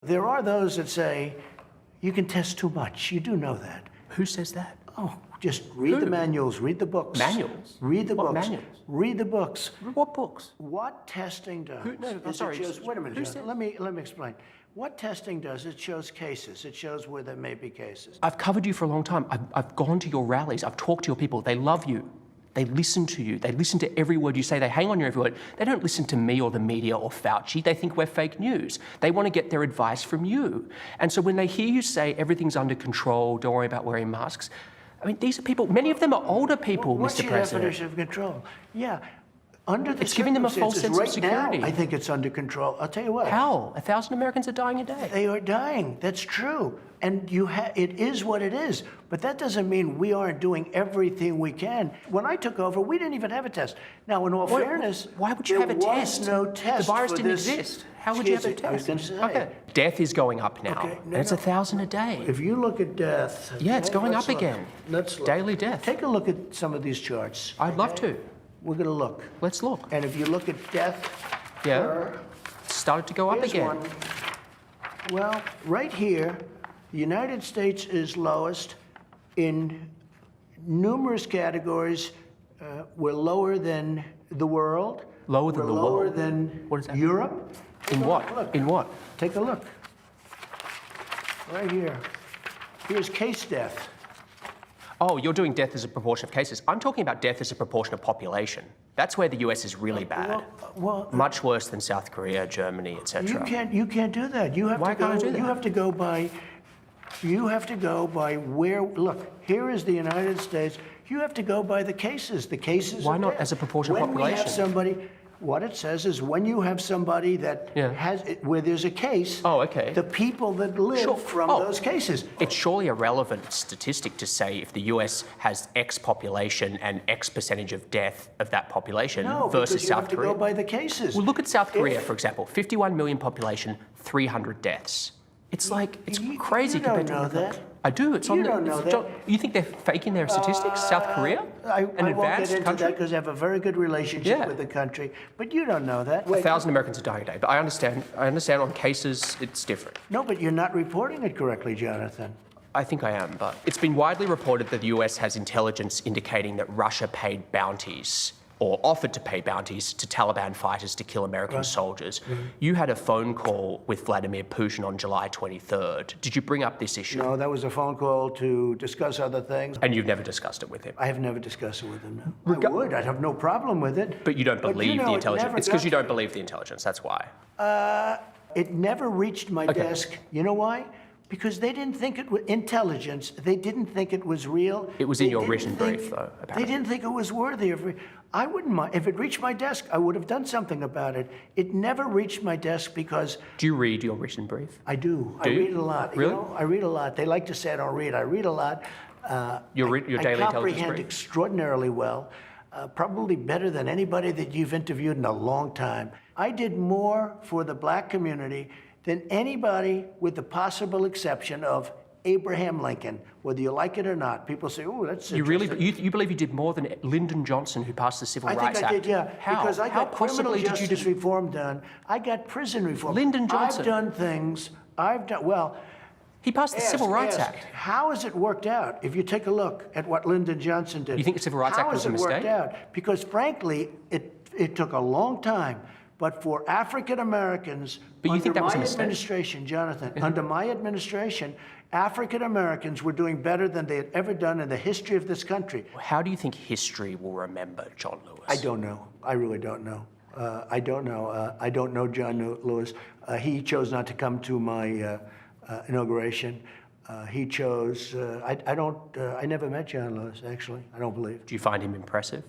There are those that say, you can test too much. You do know that. Who says that? Oh, just read the manuals, read the books. Manuals? Read the What books. manuals? Read the books. What books? What testing does sorry, it shows, wait a minute, who John, let me explain. What testing does, it shows cases. It shows where there may be cases. I've covered you for a long time. I've gone to your rallies. I've talked to your people. They love you. They listen to you. They listen to every word you say. They hang on your every word. They don't listen to me or the media or Fauci. They think we're fake news. They want to get their advice from you. And so when they hear you say everything's under control, don't worry about wearing masks, I mean, these are people, many of them are older people, What's Mr. your President. definition of control? Yeah, under the It's giving them a false sense of right security. now, I think it's under control. I'll tell you what. How? 1,000 Americans are dying a day. They are dying. That's true. And it is what it is. But that doesn't mean we aren't doing everything we can. When I took over, we didn't even have a test. Now, in all fairness, why would you have a test? There was no test. The virus for didn't this. exist. How would you have a Excuse me, I was test? going to say. Okay. Death is going up now. Okay, and it's 1,000 a day. If you look at death. Yeah, it's going let's up look. again. Let's look. Daily death. Take a look at some of these charts. I'd love to. We're going to look. Let's look. And if you look at death, Yeah. It started to go up here's again. one. Well, right here, the United States is lowest in numerous categories. We're lower than the world. Lower than We're the lower world? than What is that? Europe. In what? Look. In what? Take a look. Right here. Here's case death. Oh, you're doing death as a proportion of cases. I'm talking about death as a proportion of population. That's where the US is really bad. Well, Much worse than South Korea, Germany, etc. you can't do that. You have Why to go. can't I do that? You have to go by. You have to go by where. Look, here is the United States. You have to go by the cases. The cases. Why are not dead. as a proportion of when we have population? somebody. What it says is when you have somebody that has where there's a case. Oh, okay. The people that live from those cases. It's surely a relevant statistic to say if the US has X population and X percentage of death of that population versus because you South have to Korea. go by the cases. Well, look at South Korea, for example. 51 million population, 300 deaths. It's like, it's crazy you don't compared to know other that. countries. I do. It's You on the. don't know it's- that. You think they're faking their statistics? South Korea? I An won't get advanced into country? that because I have a very good relationship with the country, but you don't know that. 1,000 Americans are dying a day. But I understand on cases, it's different. No, but you're not reporting it correctly, Jonathan. I think I am, but it's been widely reported that the US has intelligence indicating that Russia paid bounties or offered to pay bounties to Taliban fighters to kill American soldiers. You had a phone call with Vladimir Putin on July 23rd. Did you bring up this issue? No, that was a phone call to discuss other things. And you've never discussed it with him? I have never discussed it with him, no. I would. I'd have no problem with it. But you don't believe the intelligence? never It's because you got don't believe the intelligence, that's why. It never reached my desk. You know why? Because they didn't think it was intelligence. They didn't think it was real. It was in your written brief, though, They apparently. didn't think it was worthy of. I wouldn't mind. If it reached my desk, I would have done something about it. It never reached my desk because Do you read your written brief? I do. I Do you? read a lot. Really? You know, I read a lot. They like to say I don't read. I read a lot. Your daily I intelligence comprehend brief? extraordinarily well, probably better than anybody that you've interviewed in a long time. I did more for the black community than anybody with the possible exception of Abraham Lincoln, whether you like it or not. People say, oh, that's You really, interesting. you believe you did more than Lyndon Johnson, who passed the Civil I Rights think I Act? did, yeah. How? Because I How got criminal possibly did you justice do? reform done. I got prison reform. Lyndon Johnson. I've done things. Well, He passed the Civil Rights ask, Act. How has it worked out? If you take a look at what Lyndon Johnson did. You think the Civil Rights Act was a mistake? How has it worked out? Because frankly, it took a long time. But for African Americans, But you think that was a my mistake? administration, Jonathan, under my administration, African Americans were doing better than they had ever done in the history of this country. How do you think history will remember John Lewis? I don't know. I really don't know. I don't know. I don't know John Lewis. He chose not to come to my inauguration. He chose. I never met John Lewis. Actually, I don't believe. Do you find him impressive?